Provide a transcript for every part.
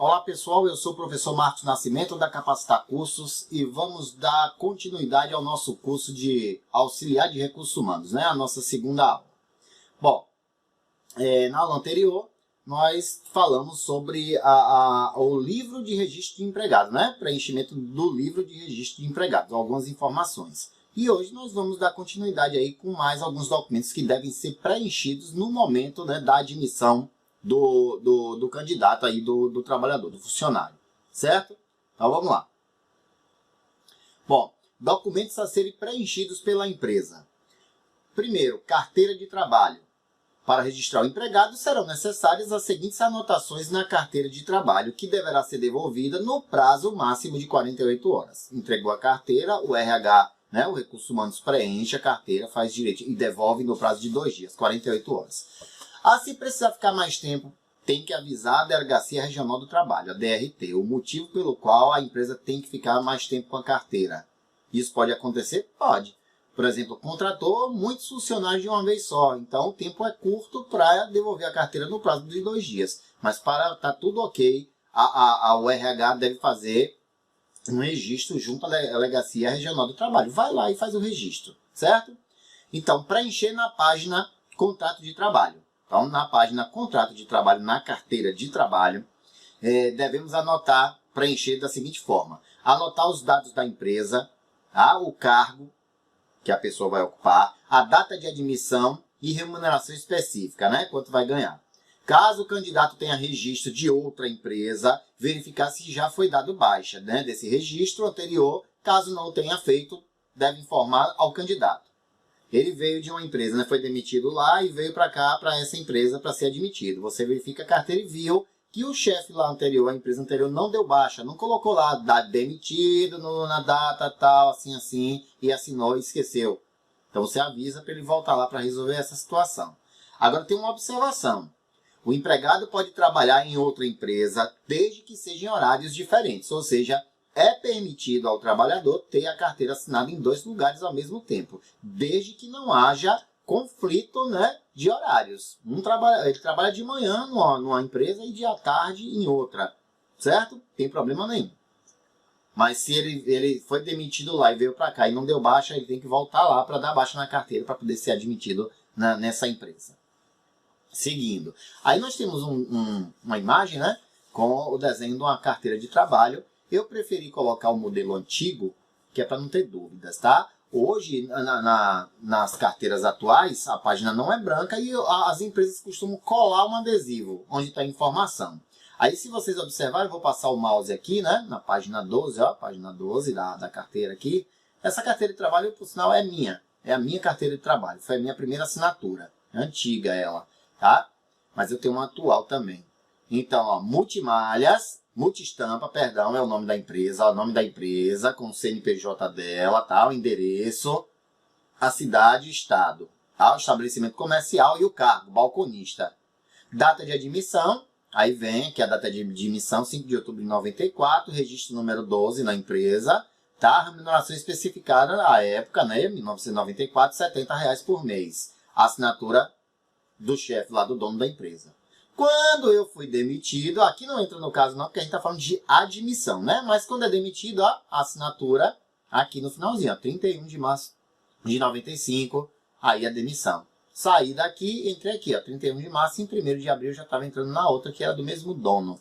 Olá pessoal, eu sou o professor Marcos Nascimento da Capacitar Cursos e vamos dar continuidade ao nosso curso de auxiliar de recursos humanos, né? A nossa segunda aula. Bom, na aula anterior nós falamos sobre o livro de registro de empregados, né? Preenchimento do livro de registro de empregados, algumas informações. E hoje nós vamos dar continuidade aí com mais alguns documentos que devem ser preenchidos no momento, né, da admissão do candidato aí, do trabalhador, do funcionário, certo? Então vamos lá. Bom, documentos a serem preenchidos pela empresa. Primeiro, carteira de trabalho. Para registrar o empregado serão necessárias as seguintes anotações na carteira de trabalho, que deverá ser devolvida no prazo máximo de 48 horas. Entregou a carteira, o RH, né, o Recursos Humanos preenche a carteira, faz direito e devolve no prazo de 2 dias, 48 horas. Se precisar ficar mais tempo, tem que avisar a Delegacia Regional do Trabalho, a DRT, o motivo pelo qual a empresa tem que ficar mais tempo com a carteira. Isso pode acontecer? Pode. Por exemplo, contratou muitos funcionários de uma vez só, então o tempo é curto para devolver a carteira no prazo de 2 dias. Mas para estar tudo ok, o RH deve fazer um registro junto à Delegacia Regional do Trabalho. Vai lá e faz o registro, certo? Então, preencher na página Contrato de Trabalho. Então, na página Contrato de Trabalho, na carteira de trabalho, devemos preencher da seguinte forma. Anotar os dados da empresa, o cargo que a pessoa vai ocupar, a data de admissão e remuneração específica, né? Quanto vai ganhar. Caso o candidato tenha registro de outra empresa, verificar se já foi dado baixa, né, desse registro anterior. Caso não tenha feito, deve informar ao candidato. Ele veio de uma empresa, né, foi demitido lá e veio para cá, para essa empresa, para ser admitido. Você verifica a carteira e viu que o chefe lá anterior, a empresa anterior, não deu baixa, não colocou lá demitido na data tal, assim, e assinou e esqueceu. Então você avisa para ele voltar lá para resolver essa situação. Agora tem uma observação. O empregado pode trabalhar em outra empresa desde que sejam em horários diferentes, ou seja, é permitido ao trabalhador ter a carteira assinada em 2 lugares ao mesmo tempo, desde que não haja conflito, né, de horários. Ele trabalha de manhã numa empresa e de tarde em outra, certo? Tem problema nenhum. Mas se ele foi demitido lá e veio para cá e não deu baixa, ele tem que voltar lá para dar baixa na carteira para poder ser admitido nessa empresa. Seguindo. Aí nós temos uma imagem, né, com o desenho de uma carteira de trabalho. Eu preferi colocar o modelo antigo, que é para não ter dúvidas, tá? Hoje, nas carteiras atuais, a página não é branca e as empresas costumam colar um adesivo, onde está a informação. Aí, se vocês observarem, eu vou passar o mouse aqui, né, na página 12, ó, página 12 da carteira aqui. Essa carteira de trabalho, por sinal, é minha. É a minha carteira de trabalho. Foi a minha primeira assinatura. É antiga ela, tá? Mas eu tenho uma atual também. Então, ó, Multistampa, perdão, é o nome da empresa, ó, o nome da empresa com o CNPJ dela, tá? O endereço, a cidade e o estado, tá? O estabelecimento comercial e o cargo, balconista. Data de admissão, aí vem aqui a data de admissão, 5 de outubro de 94, registro número 12 na empresa, tá? A remuneração especificada na época, né? 1994, R$70 por mês. A assinatura do chefe lá, do dono da empresa. Quando eu fui demitido, aqui não entra no caso não, porque a gente está falando de admissão, né? Mas quando é demitido, ó, a assinatura aqui no finalzinho, ó, 31 de março de 95, aí a demissão. Saí daqui, entrei aqui, ó, 31 de março e em 1º de abril já estava entrando na outra, que era do mesmo dono.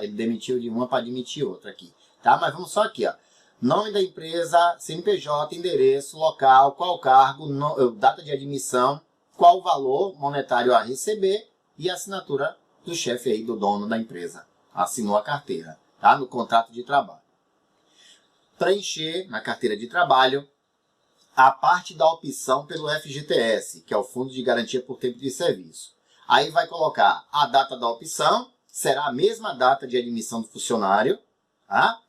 Ele demitiu de uma para admitir outra aqui, tá? Mas vamos só aqui, ó. Nome da empresa, CNPJ, endereço, local, qual cargo, data de admissão, qual o valor monetário a receber, e a assinatura do chefe aí, do dono da empresa. Assinou a carteira, tá? No contrato de trabalho. Preencher na carteira de trabalho a parte da opção pelo FGTS, que é o Fundo de Garantia por Tempo de Serviço. Aí vai colocar a data da opção, será a mesma data de admissão do funcionário, tá?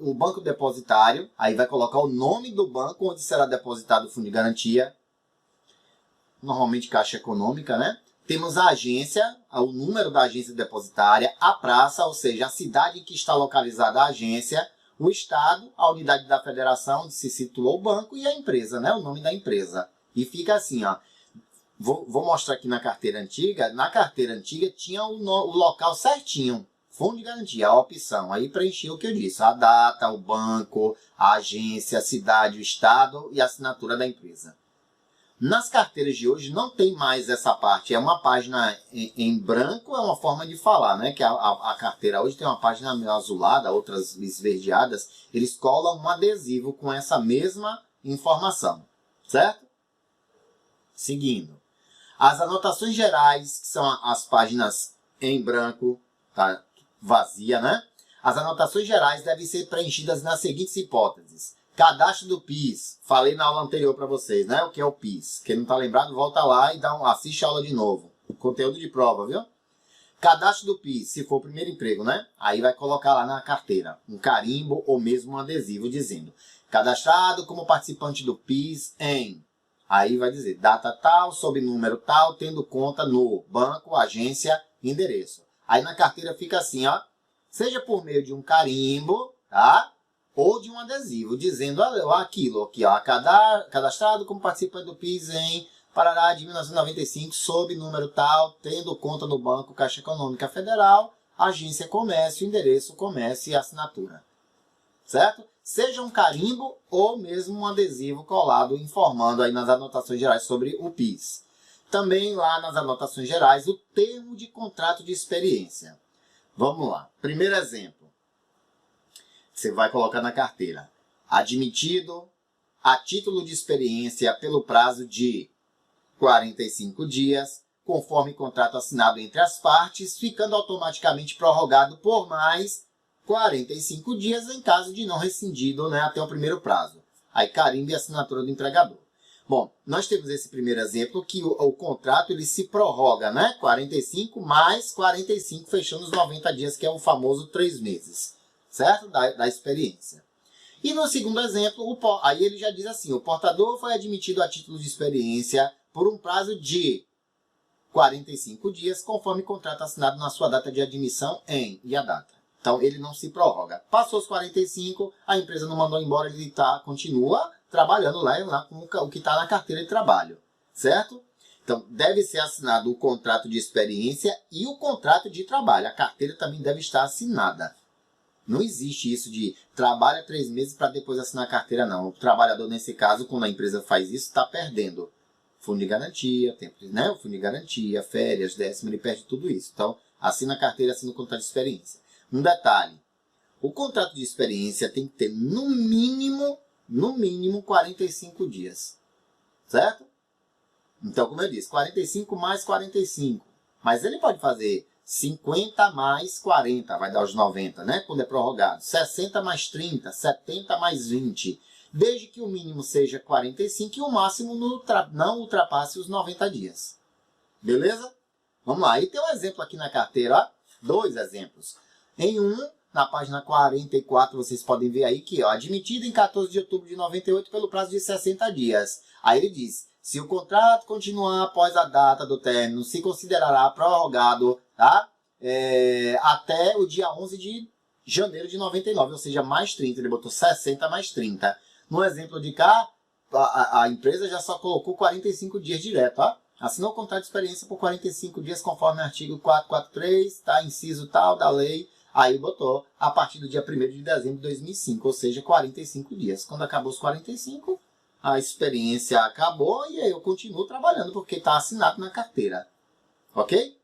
O banco depositário, aí vai colocar o nome do banco onde será depositado o Fundo de Garantia, normalmente Caixa Econômica, né? Temos a agência, o número da agência depositária, a praça, ou seja, a cidade em que está localizada a agência, o estado, a unidade da federação onde se situou o banco e a empresa, né? O nome da empresa. E fica assim, ó. Vou mostrar aqui na carteira antiga. Na carteira antiga tinha o local certinho. fundo de garantia, a opção. Aí preenchi o que eu disse, a data, o banco, a agência, a cidade, o estado e a assinatura da empresa. Nas carteiras de hoje não tem mais essa parte, é uma página em branco, é uma forma de falar, né? Que a carteira hoje tem uma página meio azulada, outras esverdeadas, eles colam um adesivo com essa mesma informação, certo? Seguindo. As anotações gerais, que são as páginas em branco, tá vazia, né? As anotações gerais devem ser preenchidas nas seguintes hipóteses. Cadastro do PIS. Falei na aula anterior para vocês, né? O que é o PIS. Quem não está lembrado, volta lá e assiste a aula de novo. Conteúdo de prova, viu? Cadastro do PIS, se for o primeiro emprego, né? Aí vai colocar lá na carteira um carimbo ou mesmo um adesivo dizendo cadastrado como participante do PIS em... Aí vai dizer data tal, sob número tal, tendo conta no banco, agência, endereço. Aí na carteira fica assim, ó. Seja por meio de um carimbo, tá? Ou de um adesivo, dizendo aquilo aqui, ó, cadastrado como participante do PIS em Parará de 1995, sob número tal, tendo conta no Banco Caixa Econômica Federal, agência comércio, endereço comércio e assinatura. Certo? Seja um carimbo ou mesmo um adesivo colado informando aí nas anotações gerais sobre o PIS. Também lá nas anotações gerais o termo de contrato de experiência. Vamos lá. Primeiro exemplo. Você vai colocar na carteira. Admitido a título de experiência pelo prazo de 45 dias, conforme contrato assinado entre as partes, ficando automaticamente prorrogado por mais 45 dias em caso de não rescindido, né, até o primeiro prazo. Aí carimbo e assinatura do empregador. Bom, nós temos esse primeiro exemplo que o contrato ele se prorroga, né? 45 mais 45, fechando os 90 dias, que é o famoso 3 meses. Certo? Da experiência. E no segundo exemplo, aí ele já diz assim, o portador foi admitido a título de experiência por um prazo de 45 dias, conforme contrato assinado na sua data de admissão em, e a data. Então, ele não se prorroga. Passou os 45, a empresa não mandou embora, ele continua trabalhando lá com o que está na carteira de trabalho. Certo? Então, deve ser assinado o contrato de experiência e o contrato de trabalho. A carteira também deve estar assinada. Não existe isso de trabalha 3 meses para depois assinar a carteira, não. O trabalhador, nesse caso, quando a empresa faz isso, está perdendo fundo de garantia, tempo, né? O fundo de garantia, férias, décimo, ele perde tudo isso. Então, assina a carteira, assina o contrato de experiência. Um detalhe, o contrato de experiência tem que ter no mínimo 45 dias. Certo? Então, como eu disse, 45 mais 45. Mas ele pode fazer 50 mais 40, vai dar os 90, né? Quando é prorrogado. 60 mais 30, 70 mais 20. Desde que o mínimo seja 45 e o máximo não ultrapasse os 90 dias. Beleza? Vamos lá. E tem um exemplo aqui na carteira, ó. 2 exemplos. Em na página 44, vocês podem ver aí que, ó, admitido em 14 de outubro de 98 pelo prazo de 60 dias. Aí ele diz, se o contrato continuar após a data do término, se considerará prorrogado, tá? Até o dia 11 de janeiro de 99, ou seja, mais 30. Ele botou 60 mais 30. No exemplo de cá, a empresa já só colocou 45 dias direto, ó. Assinou o contrato de experiência por 45 dias, conforme o artigo 443, tá? Inciso tal da lei. Aí botou a partir do dia 1º de dezembro de 2005, ou seja, 45 dias. Quando acabou os 45, a experiência acabou e aí eu continuo trabalhando porque está assinado na carteira. Ok?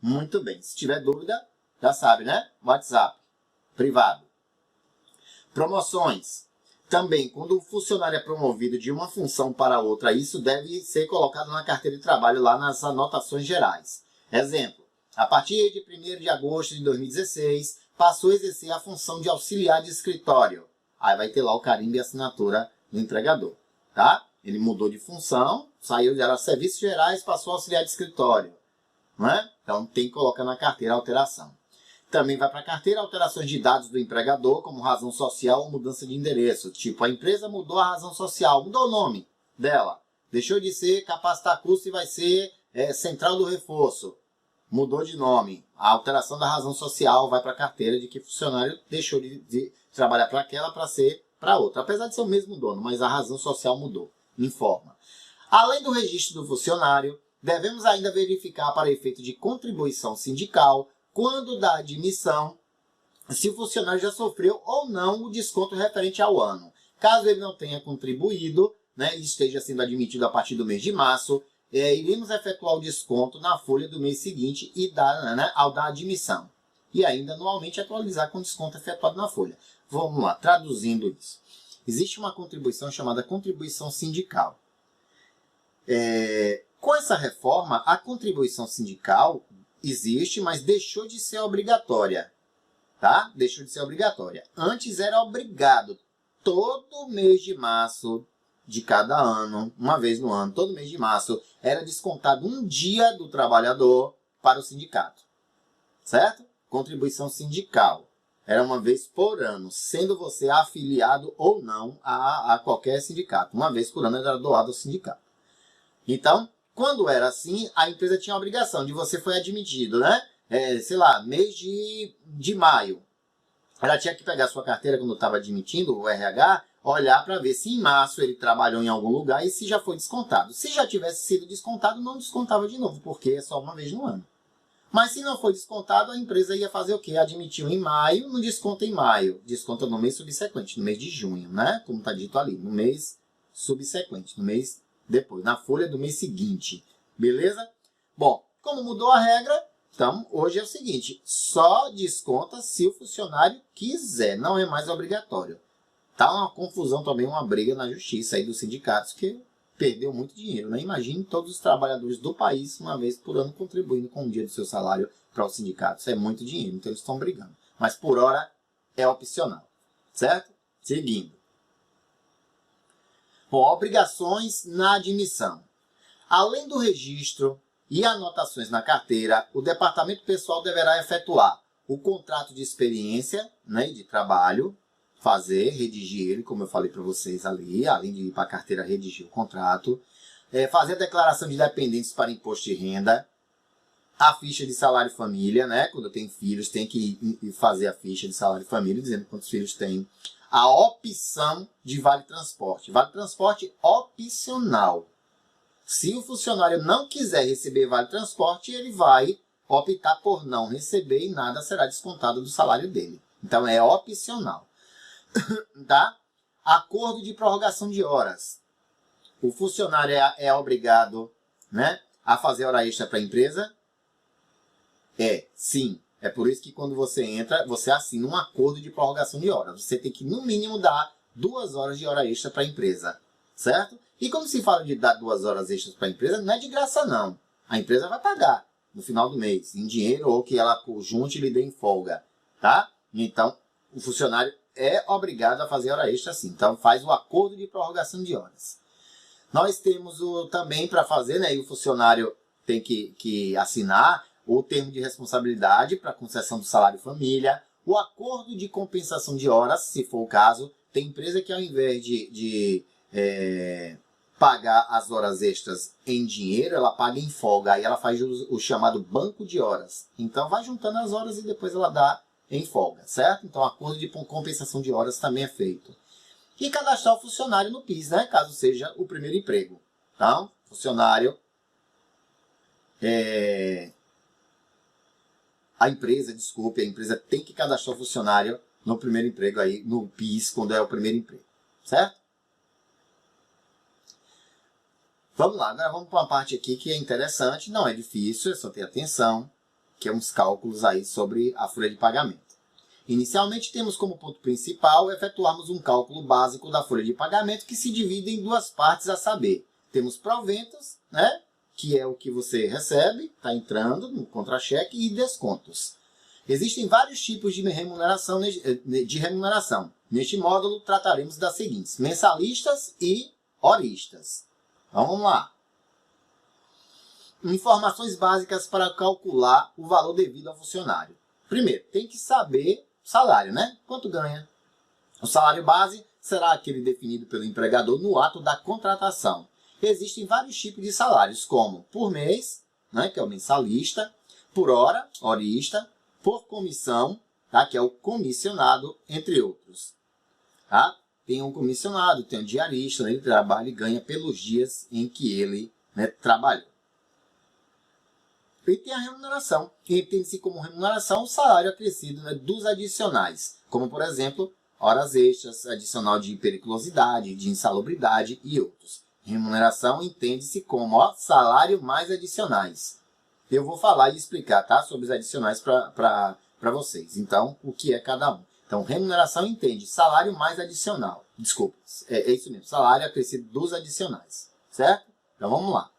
Muito bem. Se tiver dúvida, já sabe, né? WhatsApp, privado. Promoções. Também, quando o funcionário é promovido de uma função para outra, isso deve ser colocado na carteira de trabalho lá nas anotações gerais. Exemplo. A partir de 1º de agosto de 2016, passou a exercer a função de auxiliar de escritório. Aí vai ter lá o carimbo e assinatura do empregador. Tá? Ele mudou de função, saiu de serviços gerais, passou a auxiliar de escritório. Não é? Então tem que colocar na carteira a alteração. Também vai para a carteira alterações de dados do empregador, como razão social ou mudança de endereço. Tipo, a empresa mudou a razão social, mudou o nome dela. Deixou de ser Capacitar Curso e vai ser Central do Reforço. Mudou de nome. A alteração da razão social vai para a carteira de que o funcionário deixou de trabalhar para aquela para ser para outra. Apesar de ser o mesmo dono, mas a razão social mudou. Informa. Além do registro do funcionário, devemos ainda verificar para efeito de contribuição sindical quando da admissão, se o funcionário já sofreu ou não o desconto referente ao ano. Caso ele não tenha contribuído, né, e esteja sendo admitido a partir do mês de março, iremos efetuar o desconto na folha do mês seguinte e ao da admissão. E ainda anualmente atualizar com desconto efetuado na folha. Vamos lá, traduzindo isso. Existe uma contribuição chamada contribuição sindical. Com essa reforma, a contribuição sindical existe, mas deixou de ser obrigatória. Tá? Deixou de ser obrigatória. Antes era obrigado. Todo mês de março de cada ano, uma vez no ano, todo mês de março, era descontado um dia do trabalhador para o sindicato. Certo? Contribuição sindical. Era uma vez por ano, sendo você afiliado ou não a qualquer sindicato. Uma vez por ano era doado ao sindicato. Então, quando era assim, a empresa tinha a obrigação de você foi admitido, né? Sei lá, mês de maio. Ela tinha que pegar sua carteira quando estava admitindo, o RH, olhar para ver se em março ele trabalhou em algum lugar e se já foi descontado. Se já tivesse sido descontado, não descontava de novo, porque é só uma vez no ano. Mas se não foi descontado, a empresa ia fazer o quê? Admitiu em maio, não desconta em maio. Desconta no mês subsequente, no mês de junho, né? Como está dito ali, no mês subsequente, no mês depois, na folha do mês seguinte. Beleza? Bom, como mudou a regra, então hoje é o seguinte, só desconta se o funcionário quiser, não é mais obrigatório. Tá uma confusão também, uma briga na justiça aí dos sindicatos, que perdeu muito dinheiro, né? Imagine todos os trabalhadores do país, uma vez por ano, contribuindo com um dia do seu salário para os sindicatos. É muito dinheiro, então eles estão brigando. Mas por hora é opcional, certo? Seguindo. Bom, obrigações na admissão. Além do registro e anotações na carteira, o departamento pessoal deverá efetuar o contrato de experiência, né, de trabalho, redigir ele, como eu falei para vocês ali, além de ir para a carteira redigir o contrato, fazer a declaração de dependentes para imposto de renda, a ficha de salário família, né? Quando tem filhos, tem que fazer a ficha de salário família, dizendo quantos filhos tem. A opção de vale transporte. Vale transporte opcional. Se o funcionário não quiser receber vale transporte, ele vai optar por não receber e nada será descontado do salário dele. Então é opcional. Tá? Acordo de prorrogação de horas. O funcionário é obrigado, né, a fazer hora extra para a empresa? Sim. É por isso que quando você entra, você assina um acordo de prorrogação de horas. Você tem que, no mínimo, dar 2 horas de hora extra para a empresa. Certo? E quando se fala de dar 2 horas extras para a empresa, não é de graça, não. A empresa vai pagar no final do mês, em dinheiro ou que ela junte e lhe dê em folga. Tá? Então, o funcionário é obrigado a fazer hora extra sim. Então, faz o acordo de prorrogação de horas. Nós temos também para fazer, né, e o funcionário tem que assinar o termo de responsabilidade para concessão do salário família, o acordo de compensação de horas, se for o caso. Tem empresa que ao invés de pagar as horas extras em dinheiro, ela paga em folga. Aí ela faz o chamado banco de horas. Então, vai juntando as horas e depois ela dá em folga, certo? Então, acordo de compensação de horas também é feito. E cadastrar o funcionário no PIS, né? Caso seja o primeiro emprego. Então, funcionário, a empresa tem que cadastrar o funcionário no primeiro emprego aí, no PIS, quando é o primeiro emprego, certo? Vamos lá, agora vamos para uma parte aqui que é interessante, não é difícil, é só ter atenção, que é uns cálculos aí sobre a folha de pagamento. Inicialmente, temos como ponto principal efetuarmos um cálculo básico da folha de pagamento que se divide em 2 partes, a saber, temos proventos, né, que é o que você recebe, está entrando no contra-cheque, e descontos. Existem vários tipos de remuneração. Neste módulo, trataremos das seguintes: mensalistas e horistas. Então, vamos lá. Informações básicas para calcular o valor devido ao funcionário. Primeiro, tem que saber o salário, né? Quanto ganha? O salário base será aquele definido pelo empregador no ato da contratação. Existem vários tipos de salários, como por mês, né, que é o mensalista, por hora, horista, por comissão, tá, que é o comissionado, entre outros. Tá? Tem um comissionado, tem um diarista, né, ele trabalha e ganha pelos dias em que ele, né, trabalhou. E tem a remuneração, que entende-se como remuneração o salário acrescido, né, dos adicionais, como, por exemplo, horas extras, adicional de periculosidade, de insalubridade e outros. Remuneração entende-se como salário mais adicionais. Eu vou falar e explicar, tá, sobre os adicionais para vocês. Então, o que é cada um. Então, remuneração entende salário mais adicional. Desculpa, é isso mesmo, salário acrescido dos adicionais, certo? Então, vamos lá.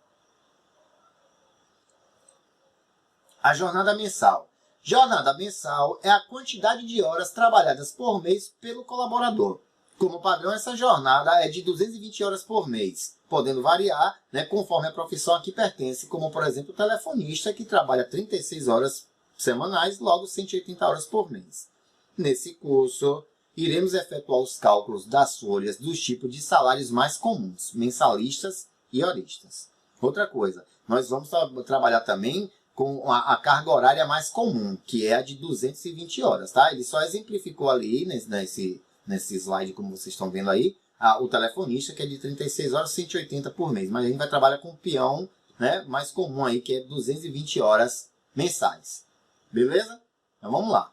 A jornada mensal. Jornada mensal é a quantidade de horas trabalhadas por mês pelo colaborador. Como padrão, essa jornada é de 220 horas por mês, podendo variar, né, conforme a profissão a que pertence, como, por exemplo, o telefonista, que trabalha 36 horas semanais, logo 180 horas por mês. Nesse curso, iremos efetuar os cálculos das folhas dos tipos de salários mais comuns, mensalistas e horistas. Outra coisa, nós vamos trabalhar também com a carga horária mais comum, que é a de 220 horas, tá? Ele só exemplificou ali, nesse slide, como vocês estão vendo aí, o telefonista, que é de 36 horas, 180 por mês. Mas a gente vai trabalhar com o peão, né, mais comum aí, que é 220 horas mensais. Beleza? Então vamos lá.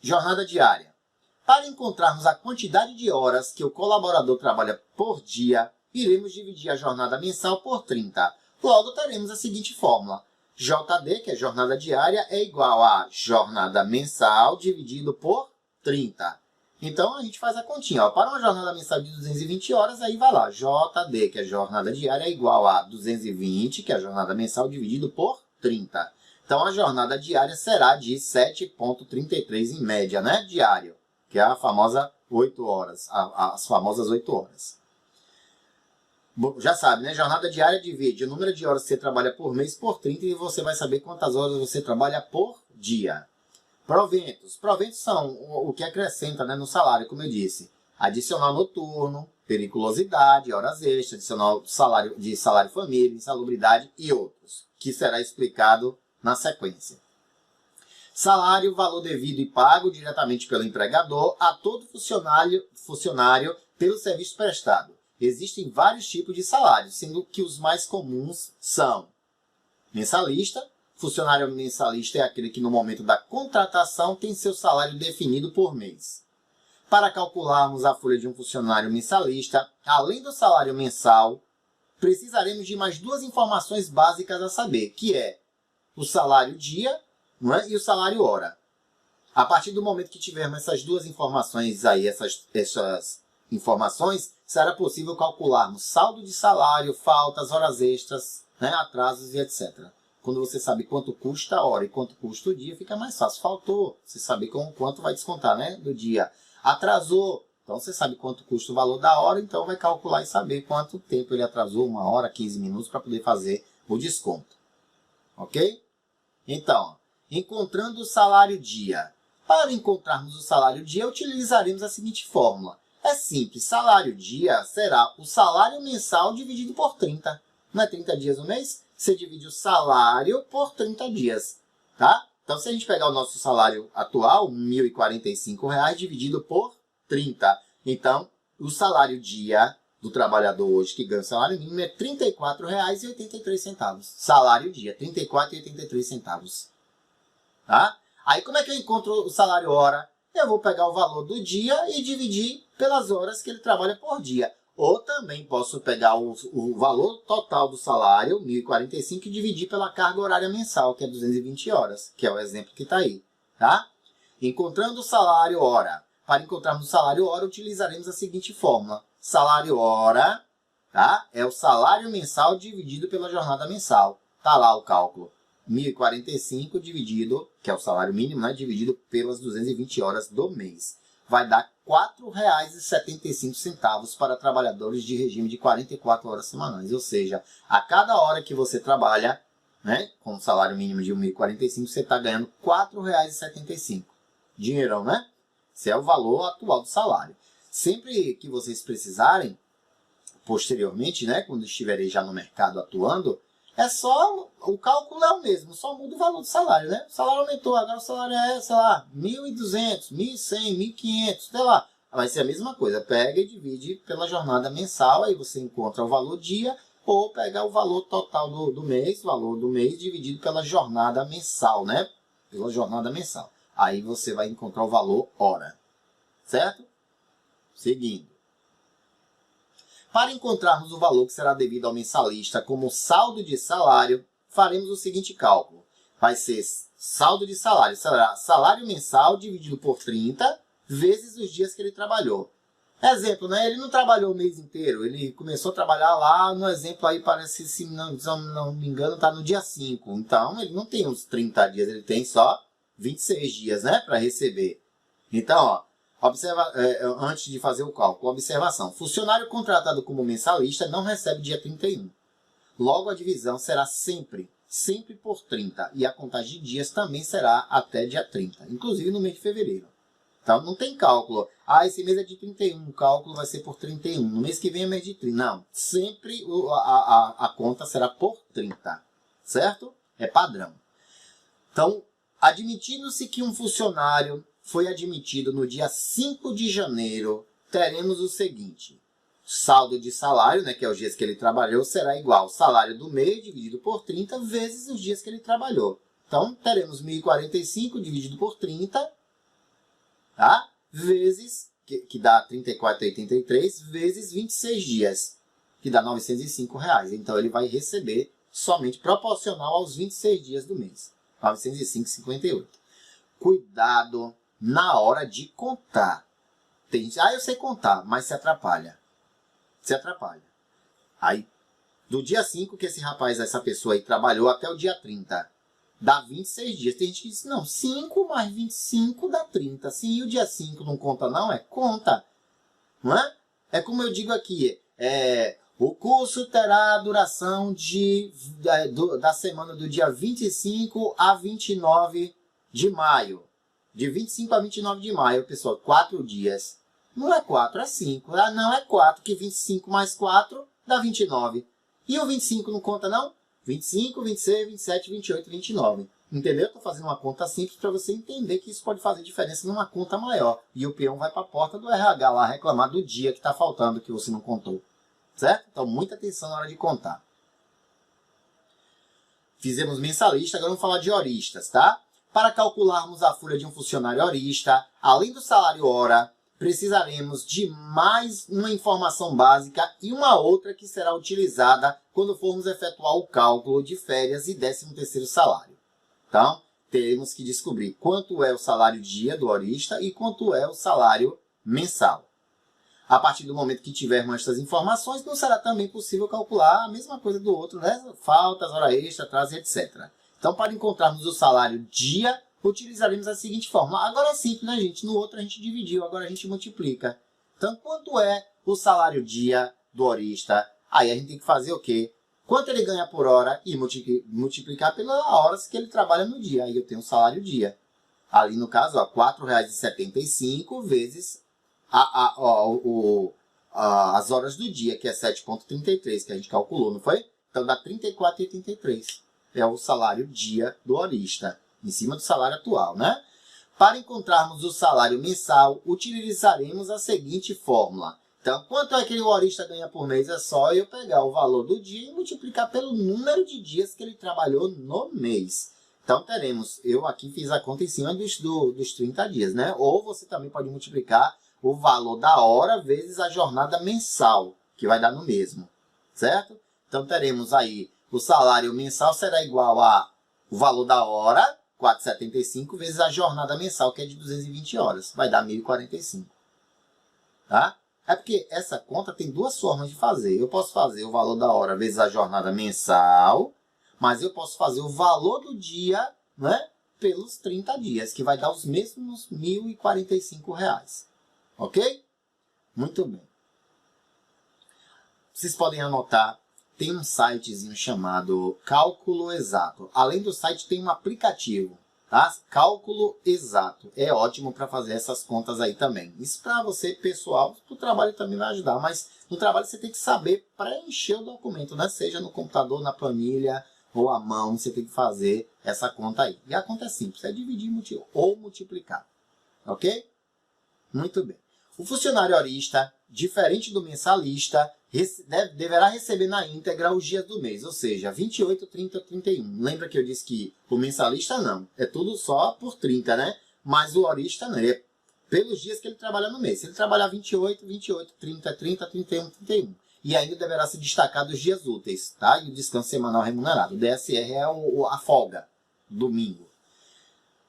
Jornada diária. Para encontrarmos a quantidade de horas que o colaborador trabalha por dia, iremos dividir a jornada mensal por 30. Logo, teremos a seguinte fórmula. JD, que é jornada diária, é igual a jornada mensal dividido por 30. Então, a gente faz a continha. Ó. Para uma jornada mensal de 220 horas, aí vai lá. JD, que é jornada diária, é igual a 220, que é a jornada mensal, dividido por 30. Então, a jornada diária será de 7,33 em média, né? Diário, que é a famosa 8 horas, as famosas 8 horas. Já sabe, né? Jornada diária divide o número de horas que você trabalha por mês por 30 e você vai saber quantas horas você trabalha por dia. Proventos. Proventos são o que acrescenta, né, no salário, como eu disse. Adicional noturno, periculosidade, horas extras, adicional salário família, insalubridade e outros, que será explicado na sequência. Salário, valor devido e pago diretamente pelo empregador a todo funcionário pelo serviço prestado. Existem vários tipos de salários, sendo que os mais comuns são mensalista. Funcionário mensalista é aquele que no momento da contratação tem seu salário definido por mês. Para calcularmos a folha de um funcionário mensalista, além do salário mensal, precisaremos de mais duas informações básicas a saber, que é o salário dia, não é? E o salário hora. A partir do momento que tivermos essas duas informações aí, essas informações, será possível calcularmos saldo de salário, faltas, horas extras, né, atrasos e etc. Quando você sabe quanto custa a hora e quanto custa o dia, fica mais fácil. Faltou, você sabe quanto vai descontar, né, do dia. Atrasou, então você sabe quanto custa o valor da hora, então vai calcular e saber quanto tempo ele atrasou, 1 hora, 15 minutos, para poder fazer o desconto. Ok? Então, encontrando o salário dia. Para encontrarmos o salário dia, utilizaremos a seguinte fórmula. É simples, salário dia será o salário mensal dividido por 30. Não é 30 dias no mês? Você divide o salário por 30 dias, tá? Então, se a gente pegar o nosso salário atual, R$ 1.045, dividido por 30. Então, o salário dia do trabalhador hoje que ganha o salário mínimo é R$ 34,83. Salário dia, R$ 34,83. Tá? Aí, como é que eu encontro o salário hora? Eu vou pegar o valor do dia e dividir pelas horas que ele trabalha por dia. Ou também posso pegar o valor total do salário, 1.045, e dividir pela carga horária mensal, que é 220 horas, que é o exemplo que está aí. Tá? Encontrando o salário hora. Para encontrarmos o salário hora, utilizaremos a seguinte fórmula. Salário hora, tá? É o salário mensal dividido pela jornada mensal. Está lá o cálculo. 1.045 dividido, que é o salário mínimo, né, dividido pelas 220 horas do mês. Vai dar R$ 4,75 para trabalhadores de regime de 44 horas semanais. Ou seja, a cada hora que você trabalha, né, com o salário mínimo de 1.045, você está ganhando R$ 4,75. Dinheirão, né? Esse é o valor atual do salário. Sempre que vocês precisarem, posteriormente, né, quando estiverem já no mercado atuando, o cálculo é o mesmo, só muda o valor do salário, né? O salário aumentou, agora o salário é, sei lá, 1.200, 1.100, 1.500, sei lá. Vai ser a mesma coisa, pega e divide pela jornada mensal, aí você encontra o valor dia, ou pegar o valor total do mês, valor do mês dividido pela jornada mensal, né? Pela jornada mensal. Aí você vai encontrar o valor hora, certo? Seguindo. Para encontrarmos o valor que será devido ao mensalista como saldo de salário, faremos o seguinte cálculo. Vai ser saldo de salário, será salário mensal dividido por 30 vezes os dias que ele trabalhou. Exemplo, né? Ele não trabalhou o mês inteiro, ele começou a trabalhar lá, no exemplo aí parece, se não me engano, está no dia 5. Então, ele não tem uns 30 dias, ele tem só 26 dias, né, para receber. Então, ó, antes de fazer o cálculo, observação. Funcionário contratado como mensalista não recebe dia 31. Logo, a divisão será sempre por 30. E a contagem de dias também será até dia 30, inclusive no mês de fevereiro. Então, não tem cálculo. Ah, esse mês é de 31, o cálculo vai ser por 31. No mês que vem é mês de 30. Não, sempre a conta será por 30, certo? É padrão. Então, admitindo-se que um funcionário foi admitido no dia 5 de janeiro, teremos o seguinte. Saldo de salário, né, que é os dias que ele trabalhou, será igual ao salário do mês dividido por 30 vezes os dias que ele trabalhou. Então, teremos 1.045 dividido por 30, tá? Vezes, que dá 34,83, vezes 26 dias, que dá R$ 905. Então, ele vai receber somente proporcional aos 26 dias do mês. 905,58. Cuidado na hora de contar. Tem gente, eu sei contar, mas se atrapalha. Se atrapalha. Aí, do dia 5 que essa pessoa aí trabalhou até o dia 30, dá 26 dias. Tem gente que diz, não, 5 mais 25 dá 30. Se o dia 5 não conta não, conta. Não é? É como eu digo aqui, o curso terá duração da semana do dia 25 a 29 de maio. De 25 a 29 de maio, pessoal, 4 dias. Não é 4, é 5. Ah, não, é 4, que 25 mais 4 dá 29. E o 25 não conta não? 25, 26, 27, 28, 29. Entendeu? Estou fazendo uma conta simples para você entender que isso pode fazer diferença numa conta maior. E o peão vai para a porta do RH lá reclamar do dia que está faltando, que você não contou. Certo? Então, muita atenção na hora de contar. Fizemos mensalista, agora vamos falar de horistas, tá? Para calcularmos a folha de um funcionário horista, além do salário hora, precisaremos de mais uma informação básica e uma outra que será utilizada quando formos efetuar o cálculo de férias e 13º salário. Então, teremos que descobrir quanto é o salário dia do horista e quanto é o salário mensal. A partir do momento que tivermos estas informações, não será também possível calcular a mesma coisa do outro, né? Faltas, hora extra, atraso, etc. Então, para encontrarmos o salário dia, utilizaremos a seguinte fórmula. Agora é simples, né, gente? No outro a gente dividiu, agora a gente multiplica. Então, quanto é o salário dia do horista? Aí a gente tem que fazer o quê? Quanto ele ganha por hora e multiplicar pelas horas que ele trabalha no dia. Aí eu tenho o salário dia. Ali no caso, R$ 4,75 vezes as horas do dia, que é 7,33, que a gente calculou, não foi? Então dá 34,83. É o salário dia do horista, em cima do salário atual, né? Para encontrarmos o salário mensal, utilizaremos a seguinte fórmula. Então, quanto é que o horista ganha por mês? É só eu pegar o valor do dia e multiplicar pelo número de dias que ele trabalhou no mês. Então, teremos, eu aqui fiz a conta em cima dos 30 dias, né? Ou você também pode multiplicar o valor da hora vezes a jornada mensal, que vai dar no mesmo, certo? Então, teremos aí, o salário mensal será igual a o valor da hora, 4,75, vezes a jornada mensal, que é de 220 horas. Vai dar 1.045. Tá? É porque essa conta tem duas formas de fazer. Eu posso fazer o valor da hora vezes a jornada mensal, mas eu posso fazer o valor do dia, né, pelos 30 dias, que vai dar os mesmos R$ 1.045. Ok? Muito bem. Vocês podem anotar, tem um sitezinho chamado Cálculo Exato. Além do site, tem um aplicativo, tá? Cálculo Exato. É ótimo para fazer essas contas aí também. Isso para você, pessoal, para o trabalho também vai ajudar. Mas no trabalho você tem que saber preencher o documento, né? Seja no computador, na planilha ou à mão, você tem que fazer essa conta aí. E a conta é simples, é dividir ou multiplicar. Ok? Muito bem. O funcionário horista, diferente do mensalista, deverá receber na íntegra os dias do mês, ou seja, 28, 30, 31. Lembra que eu disse que o mensalista não, é tudo só por 30, né? Mas o horista não, ele é pelos dias que ele trabalha no mês. Se ele trabalhar 28, 28, 30, 30, 31, 31. E ainda deverá se destacar dos dias úteis, tá? E o descanso semanal remunerado. O DSR é a folga, domingo.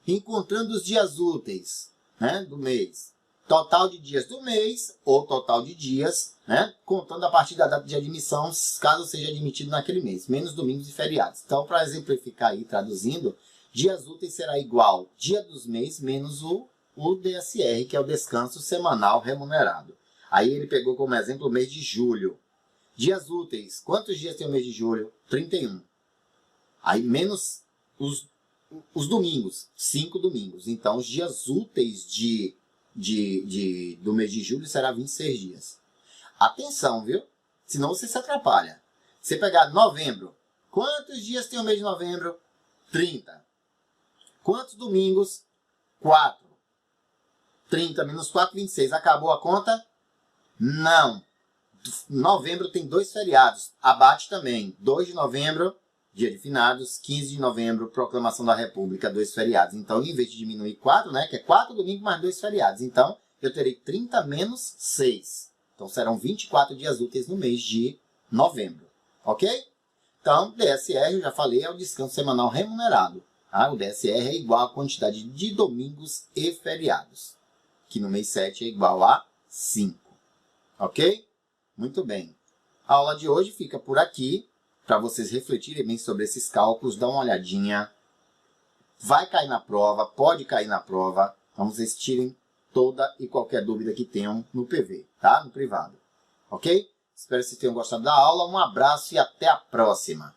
Encontrando os dias úteis, né, do mês. Total de dias do mês, ou total de dias, né, contando a partir da data de admissão, caso seja admitido naquele mês, menos domingos e feriados. Então, para exemplificar aí, traduzindo, dias úteis será igual dia dos mês menos o DSR, que é o descanso semanal remunerado. Aí ele pegou como exemplo o mês de julho. Dias úteis. Quantos dias tem o mês de julho? 31. Aí menos os domingos. 5 domingos. Então, os dias úteis do mês de julho será 26 dias. Atenção, viu? Senão você se atrapalha. Você pegar novembro. Quantos dias tem o mês de novembro? 30. Quantos domingos? 4. 30 menos 4, 26. Acabou a conta? Não. Novembro tem 2 feriados. Abate também. 2 de novembro, dia de finados. 15 de novembro, proclamação da República, 2 feriados. Então, em vez de diminuir 4, né, que é 4 domingos mais 2 feriados. Então, eu terei 30 menos 6. Então, serão 24 dias úteis no mês de novembro. Ok? Então, DSR, eu já falei, é o descanso semanal remunerado. Tá? O DSR é igual à quantidade de domingos e feriados, que no mês 7 é igual a 5. Ok? Muito bem. A aula de hoje fica por aqui. Para vocês refletirem bem sobre esses cálculos, dá uma olhadinha. Vai cair na prova, pode cair na prova. Então, vocês tirem toda e qualquer dúvida que tenham no PV, tá? No privado. Ok? Espero que vocês tenham gostado da aula. Um abraço e até a próxima.